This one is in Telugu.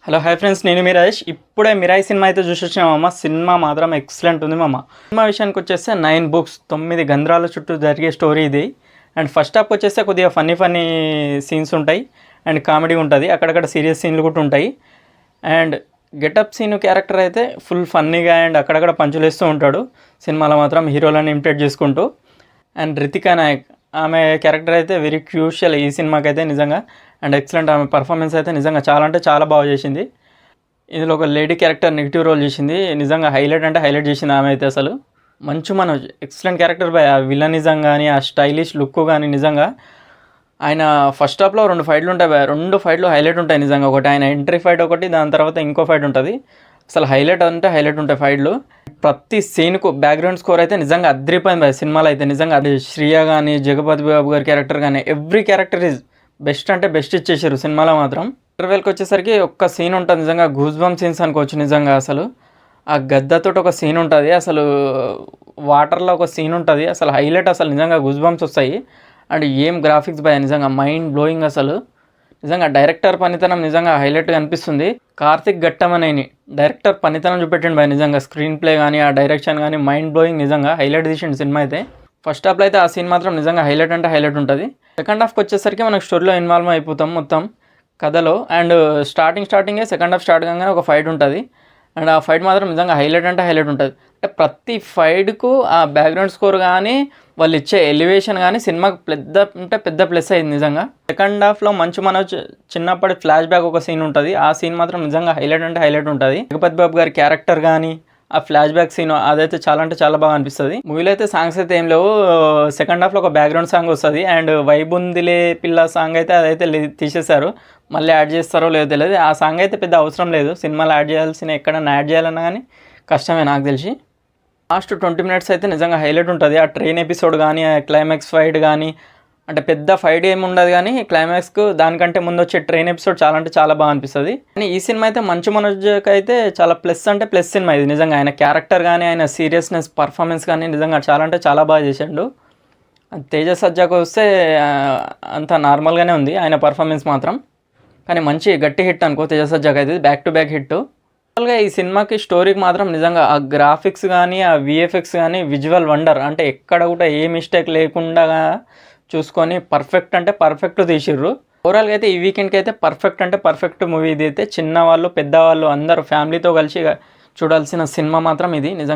హలో హాయ్ ఫ్రెండ్స్, నేను మీ రాజేష్. ఇప్పుడే మిరాయి సినిమా అయితే చూసొచ్చామమ్మ. సినిమా మాత్రం ఎక్సలెంట్ ఉంది మామ. సినిమా విషయానికి వచ్చేస్తే 9 బుక్స్ 9 గంధ్రాల చుట్టూ జరిగే స్టోరీ ఇది. అండ్ ఫస్ట్ హాఫ్ వచ్చేస్తే కొద్దిగా ఫన్నీ సీన్స్ ఉంటాయి అండ్ కామెడీ ఉంటుంది, అక్కడక్కడ సీరియస్ సీన్లు కూడా ఉంటాయి. అండ్ గెటప్ సీన్ క్యారెక్టర్ అయితే ఫుల్ ఫన్నీగా అండ్ అక్కడక్కడ పంచులేస్తూ ఉంటాడు సినిమాలో మాత్రం, హీరోలను ఇమిటేట్ చేసుకుంటూ. అండ్ రితికా నాయక్, ఆమె క్యారెక్టర్ అయితే వెరీ క్రూషియల్ ఈ సినిమాకి అయితే నిజంగా. అండ్ ఎక్సలెంట్, ఆమె పర్ఫార్మెన్స్ అయితే నిజంగా చాలా అంటే చాలా బాగా చేసింది. ఇందులో ఒక లేడీ క్యారెక్టర్ నెగిటివ్ రోల్ చేసింది, నిజంగా హైలైట్ అంటే హైలైట్ చేసింది ఆమె అయితే. అసలు Manchu Manoj excellent character by. ఆ విలనిజం కానీ ఆ స్టైలిష్ లుక్ కానీ నిజంగా. ఆయన ఫస్ట్ హాఫ్లో 2 ఫైట్లు ఉంటాయి బై, 2 ఫైట్లు హైలైట్ ఉంటాయి నిజంగా. ఒకటి ఆయన ఎంట్రీ ఫైట్, ఒకటి దాని తర్వాత ఇంకో ఫైట్ ఉంటుంది. అసలు హైలైట్ అంటే హైలైట్ ఉంటాయి ఫైట్లు. ప్రతి సీన్కు బ్యాక్గ్రౌండ్ స్కోర్ అయితే నిజంగా అద్రిపోయింది బై సినిమాలో అయితే నిజంగా. అది శ్రియ కానీ జగపతి బాబు గారి క్యారెక్టర్ కానీ ఎవ్రీ క్యారెక్టర్ ఈజ్ బెస్ట్ అంటే బెస్ట్ ఇచ్చేసారు సినిమాలో మాత్రం. ఇంటర్వెల్కి వచ్చేసరికి ఒక్క సీన్ ఉంటుంది నిజంగా, గూస్ బంప్ సీన్స్ అనుకోవచ్చు నిజంగా. అసలు ఆ గద్దతోటి ఒక సీన్ ఉంటుంది, అసలు వాటర్లో ఒక సీన్ ఉంటుంది, అసలు హైలైట్, అసలు నిజంగా గూస్ బంప్స్ వస్తాయి. అండ్ ఏం గ్రాఫిక్స్ బై, నిజంగా మైండ్ బ్లోయింగ్. అసలు నిజంగా డైరెక్టర్ పనితనం నిజంగా హైలైట్గా అనిపిస్తుంది. కార్తిక్ ఘట్టమనేని డైరెక్టర్ పనితనం చూపెట్టండి బై నిజంగా. స్క్రీన్ ప్లే కానీ ఆ డైరెక్షన్ కానీ మైండ్ బ్లోయింగ్, నిజంగా హైలైట్ తీసిండు సినిమా అయితే. ఫస్ట్ హాఫ్లో అయితే ఆ సీన్ మాత్రం నిజంగా హైలైట్ అంటే హైలైట్ ఉంటుంది. సెకండ్ హాఫ్కి వచ్చేసరికి మనకు స్టోరీలో ఇన్వాల్వ్ అయిపోతాం మొత్తం కథలో. అండ్ స్టార్టింగే సెకండ్ హాఫ్ స్టార్ట్ కాగానే ఒక ఫైట్ ఉంటుంది. అండ్ ఆ ఫైట్ మాత్రం నిజంగా హైలైట్ అంటే హైలైట్ ఉంటుంది. అంటే ప్రతి ఫైట్కు ఆ బ్యాక్గ్రౌండ్ స్కోర్ కానీ వాళ్ళు ఇచ్చే ఎలివేషన్ కానీ సినిమాకి పెద్ద ప్లస్ అయింది నిజంగా. సెకండ్ హాఫ్లో మంచు మనోజ్ చిన్నప్పటి ఫ్లాష్ బ్యాక్ ఒక సీన్ ఉంటుంది, ఆ సీన్ మాత్రం నిజంగా హైలైట్ అంటే హైలైట్ ఉంటుంది. జగపతి బాబు గారి క్యారెక్టర్ కానీ ఆ ఫ్లాష్ బ్యాక్ సీన్ అదైతే చాలా అంటే చాలా బాగా అనిపిస్తుంది. మూవీలో అయితే సాంగ్స్ అయితే ఏం లేవు. సెకండ్ హాఫ్లో ఒక బ్యాక్గ్రౌండ్ సాంగ్ వస్తుంది అండ్ వైబుందిలే పిల్ల సాంగ్ అయితే అదైతే తీసేశారు, మళ్ళీ యాడ్ చేస్తారో లేదో తెలియదు. ఆ సాంగ్ అయితే పెద్ద అవసరం లేదు సినిమాలో యాడ్ చేయాల్సిన, ఎక్కడన్నా యాడ్ చేయాలన్నా కానీ కష్టమే నాకు తెలిసి. లాస్ట్ 20 మినిట్స్ అయితే నిజంగా హైలైట్ ఉంటుంది. ఆ ట్రైన్ ఎపిసోడ్ కానీ ఆ క్లైమాక్స్ ఫైట్ కానీ, అంటే పెద్ద ఫైట్ ఏమి ఉండదు కానీ క్లైమాక్స్కు దానికంటే ముందు వచ్చే ట్రైన్ ఎపిసోడ్ చాలా అంటే చాలా బాగా అనిపిస్తుంది. కానీ ఈ సినిమా అయితే మంచు మనోజ్కి అయితే చాలా ప్లస్ అంటే ప్లస్ సినిమా ఇది నిజంగా. ఆయన క్యారెక్టర్ కానీ ఆయన సీరియస్నెస్ పర్ఫార్మెన్స్ కానీ నిజంగా చాలా అంటే చాలా బాగా చేశాడు. తేజ సజ్జాకు వస్తే అంత నార్మల్గానే ఉంది ఆయన పర్ఫార్మెన్స్ మాత్రం, కానీ మంచి గట్టి హిట్ అనుకో తేజ సజ్జాకు అయితే, బ్యాక్ టు బ్యాక్ హిట్. టోటల్గా ఈ సినిమాకి స్టోరీకి మాత్రం నిజంగా ఆ గ్రాఫిక్స్ కానీ ఆ విఎఫ్ఎక్స్ కానీ విజువల్ వండర్, అంటే ఎక్కడ కూడా ఏ మిస్టేక్ లేకుండా చూసుకొని పర్ఫెక్ట్ అంటే పర్ఫెక్ట్ తీసిర్రు. ఓవరాల్గా అయితే ఈ వీకెండ్కి అయితే పర్ఫెక్ట్ అంటే పర్ఫెక్ట్ మూవీ ఇది అయితే. చిన్నవాళ్ళు పెద్దవాళ్ళు అందరూ ఫ్యామిలీతో కలిసి చూడాల్సిన సినిమా మాత్రం ఇది నిజంగా.